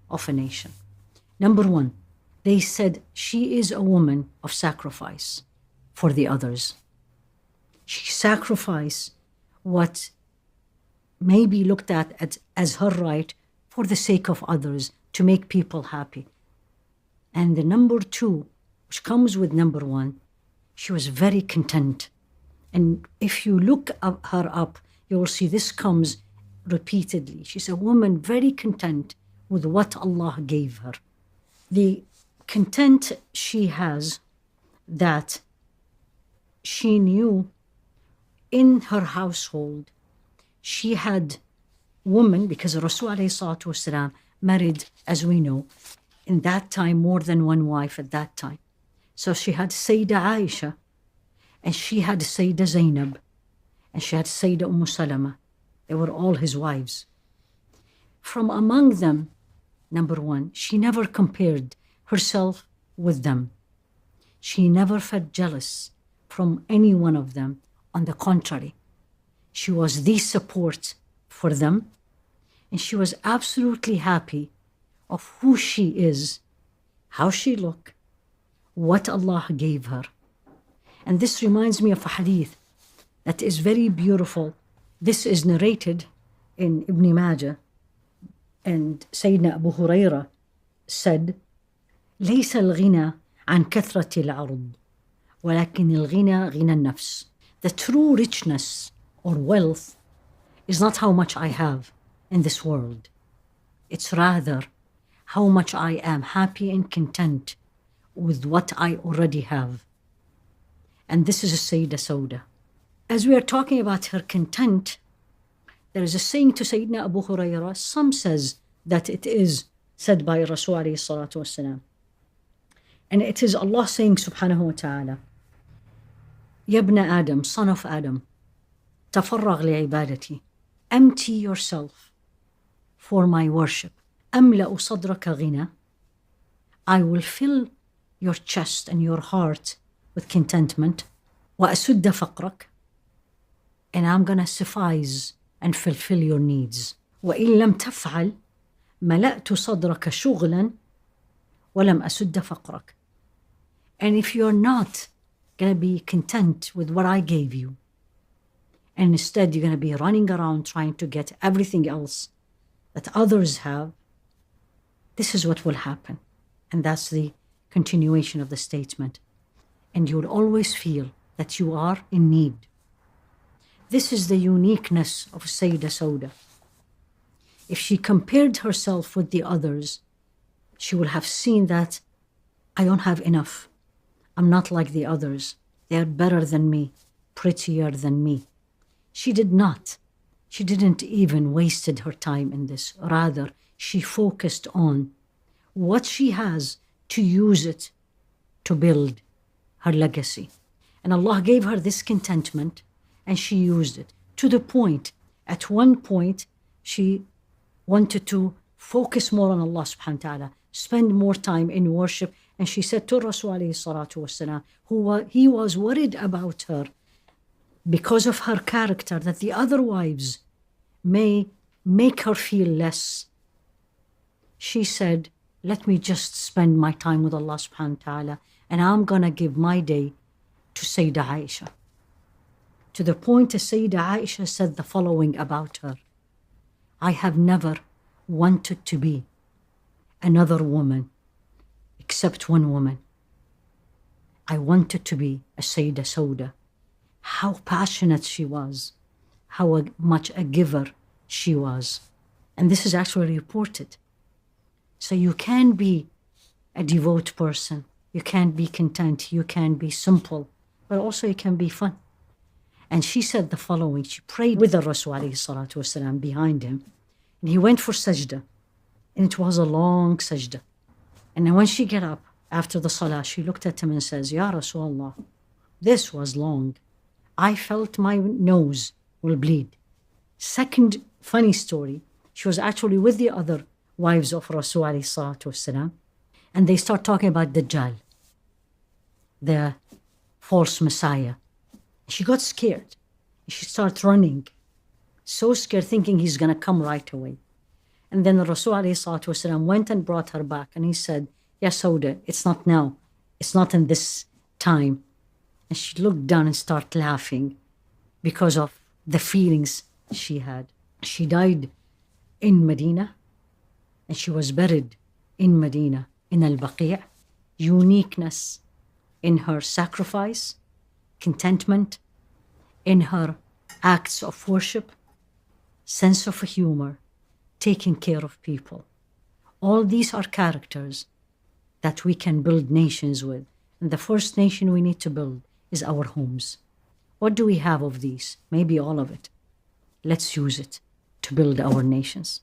of a nation. Number one, they said she is a woman of sacrifice for the others. She sacrificed what may be looked at as her right for the sake of others, to make people happy. And the number two, which comes with number one, she was very content. And if you look her up, you will see this comes repeatedly. She's a woman very content with what Allah gave her. The content she has, that she knew in her household, she had women, because Rasul ﷺ married, as we know, in that time, more than one wife at that time. So she had Sayyidah Aisha, and she had Sayyidah Zainab, and she had Sayyidah Salama. They were all his wives. From among them, number one, she never compared herself with them. She never felt jealous from any one of them. On the contrary, she was the support for them, and she was absolutely happy of who she is, how she looked, what Allah gave her. And this reminds me of a hadith that is very beautiful. This is narrated in Ibn Majah, and Sayyidina Abu Huraira said, ليس الغنى عن كثرة العرض ولكن الغنى غنى النفس. The true richness or wealth is not how much I have in this world. It's rather how much I am happy and content with what I already have. And this is a Sayyidah Sauda. As we are talking about her content, there is a saying to Sayyidina Abu Hurairah. Some says that it is said by Rasul alayhi salatu wasalam. And it is Allah saying subhanahu wa ta'ala, Ya ibn Adam, son of Adam, تفرغ لعبادتي. Empty yourself for my worship. أملأ صدرك غنى. I will fill your chest and your heart with contentment. وأسد فقرك. And I'm going to suffice and fulfill your needs. وإن لم تفعل ملأت صدرك شغلا ولم أسد فقرك. And if you're not going to be content with what I gave you, and instead you're going to be running around trying to get everything else that others have, this is what will happen. And that's the continuation of the statement. And you'll always feel that you are in need. This is the uniqueness of Sayyidah Sauda. If she compared herself with the others, she would have seen that I don't have enough. I'm not like the others. They are better than me, prettier than me. She did not. She didn't even wasted her time in this. Rather, she focused on what she has to use it to build her legacy. And Allah gave her this contentment, and she used it to the point, at one point, she wanted to focus more on Allah subhanahu wa ta'ala, spend more time in worship. And she said to Rasul alayhi salatu wasalam, he was worried about her because of her character, that the other wives may make her feel less. She said, let me just spend my time with Allah subhanahu wa ta'ala, and I'm going to give my day to Sayyidah Aisha. To the point that Sayyidah Aisha said the following about her: I have never wanted to be another woman except one woman. I wanted to be a Sayyidah Sauda. How passionate she was, how much a giver she was. And this is actually reported. So you can be a devout person, you can be content, you can be simple, but also you can be fun. And she said the following: she prayed with the Rasul alayhi salatu wasalam behind him, and he went for sajda, and it was a long sajda. And then when she got up after the salah, she looked at him and says, Ya Rasulullah, this was long. I felt my nose will bleed. Second funny story, she was actually with the other wives of Rasul alayhi salatu wasalam, and they start talking about Dajjal, the false Messiah. She got scared. She started running, so scared, thinking he's going to come right away. And then the Rasul ﷺ went and brought her back, and he said, Ya Sauda, it's not now. It's not in this time. And she looked down and started laughing because of the feelings she had. She died in Medina, and she was buried in Medina, in Al-Baqi'. Uniqueness in her sacrifice, contentment, in her acts of worship, sense of humor, taking care of people. All these are characters that we can build nations with. And the first nation we need to build is our homes. What do we have of these? Maybe all of it. Let's use it to build our nations.